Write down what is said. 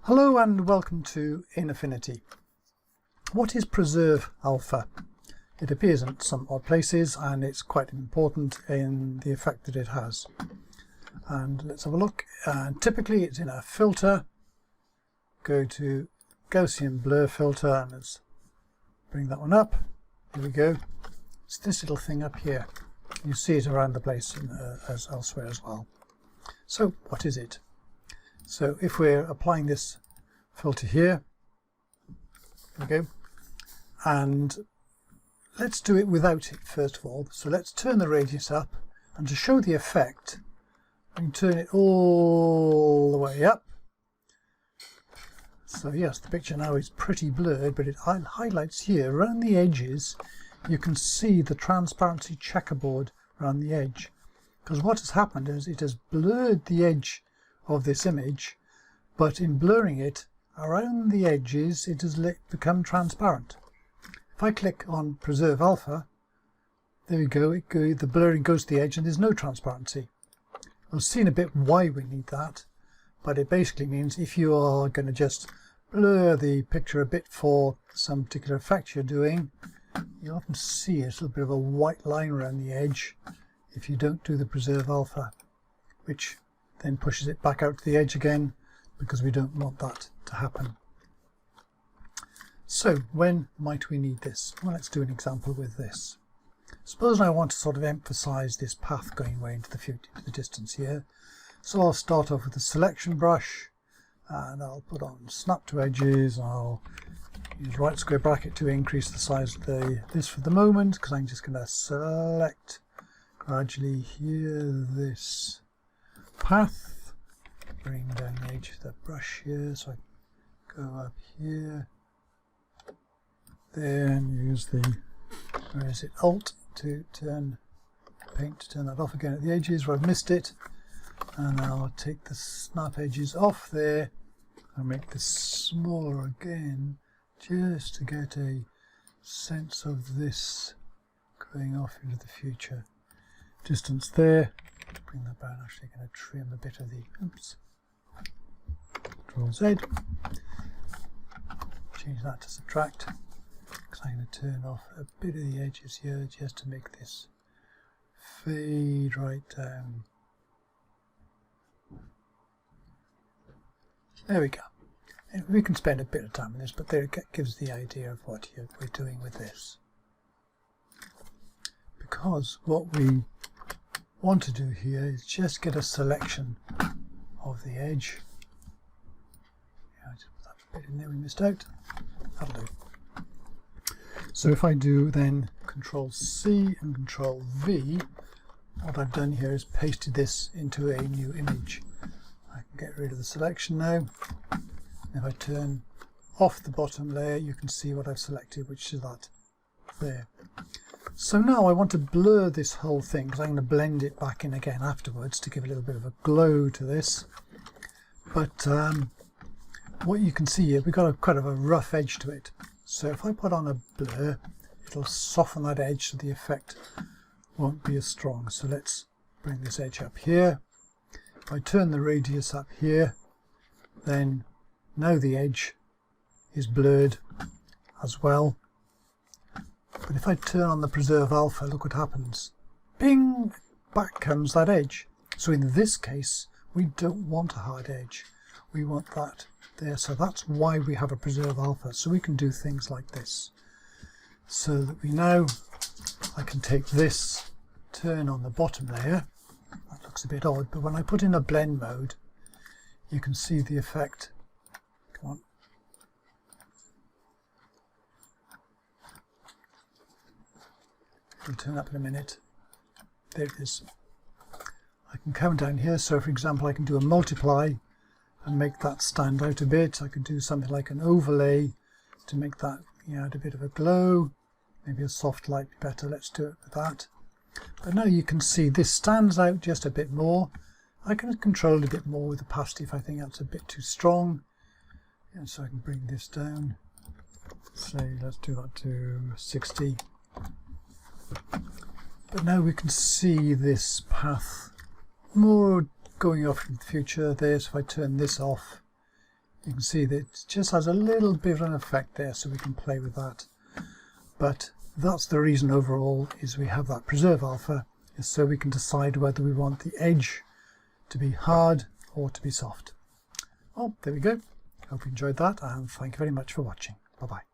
Hello and welcome to In Affinity. What is preserve alpha? It appears in some odd places and it's quite important in the effect that it has. And let's have a look. And typically it's in a filter. Go to Gaussian blur filter and let's bring that one up. Here we go. It's this little thing up here. You see it around the place as elsewhere as well. So what is it? So if we're applying this filter here, there we go, and let's do it without it first of all. So let's turn the radius up, and to show the effect, I can turn it all the way up. So yes, the picture now is pretty blurred, but it highlights here around the edges. You can see the transparency checkerboard around the edge, because what has happened is it has blurred the edge of this image, but in blurring it around the edges it has become transparent. If I click on preserve alpha, there we go, the blurring goes to the edge and there's no transparency. We'll see in a bit why we need that, but it basically means if you are going to just blur the picture a bit for some particular effect you're doing, you'll often see a little bit of a white line around the edge if you don't do the preserve alpha, which then pushes it back out to the edge again, because we don't want that to happen. So when might we need this? Well, let's do an example with this. Suppose I want to sort of emphasize this path going way into the future, to the distance here. So I'll start off with the selection brush and I'll put on snap to edges. I'll use right square bracket to increase the size of this for the moment, because I'm just going to select gradually here this path, bring down the edge of the brush here, so I go up here, then use the, where is it, Alt to turn paint to turn that off again at the edges where I've missed it, and I'll take the snap edges off there and make this smaller again, just to get a sense of this going off into the future. Distance there. Bring that down. Actually going to trim a bit of the, oops, Control Z, change that to subtract, because I'm going to turn off a bit of the edges here just to make this fade right down. There we go. And we can spend a bit of time on this, but there it gives the idea of what we're doing with this. Because what we want to do here is just get a selection of the edge. Yeah, I just put that bit in there we missed out. That'll do. So if I do then Control C and Control V, what I've done here is pasted this into a new image. I can get rid of the selection now. If I turn off the bottom layer, you can see what I've selected, which is that there. So now I want to blur this whole thing, because I'm going to blend it back in again afterwards to give a little bit of a glow to this. But what you can see here, we've got a kind of a rough edge to it. So if I put on a blur, it'll soften that edge so the effect won't be as strong. So let's bring this edge up here. If I turn the radius up here, then now the edge is blurred as well. But if I turn on the preserve alpha, look what happens. Bing! Back comes that edge. So in this case, we don't want a hard edge. We want that there. So that's why we have a preserve alpha. So we can do things like this. So that we know I can take this, turn on the bottom layer. That looks a bit odd, but when I put in a blend mode, you can see the effect. Come on. It'll turn up in a minute. There it is. I can come down here, so for example I can do a multiply and make that stand out a bit. I could do something like an overlay to make that add a bit of a glow. Maybe a soft light be better. Let's do it with that. But now you can see this stands out just a bit more. I can control it a bit more with the opacity if I think that's a bit too strong. And so I can bring this down. Say let's do that to 60. But now we can see this path more going off in the future there. So if I turn this off, You can see that it just has a little bit of an effect there, so we can play with that. But that's the reason overall is we have that preserve alpha, is so we can decide whether we want the edge to be hard or to be soft. Well, there we go. Hope you enjoyed that, and thank you very much for watching. Bye bye.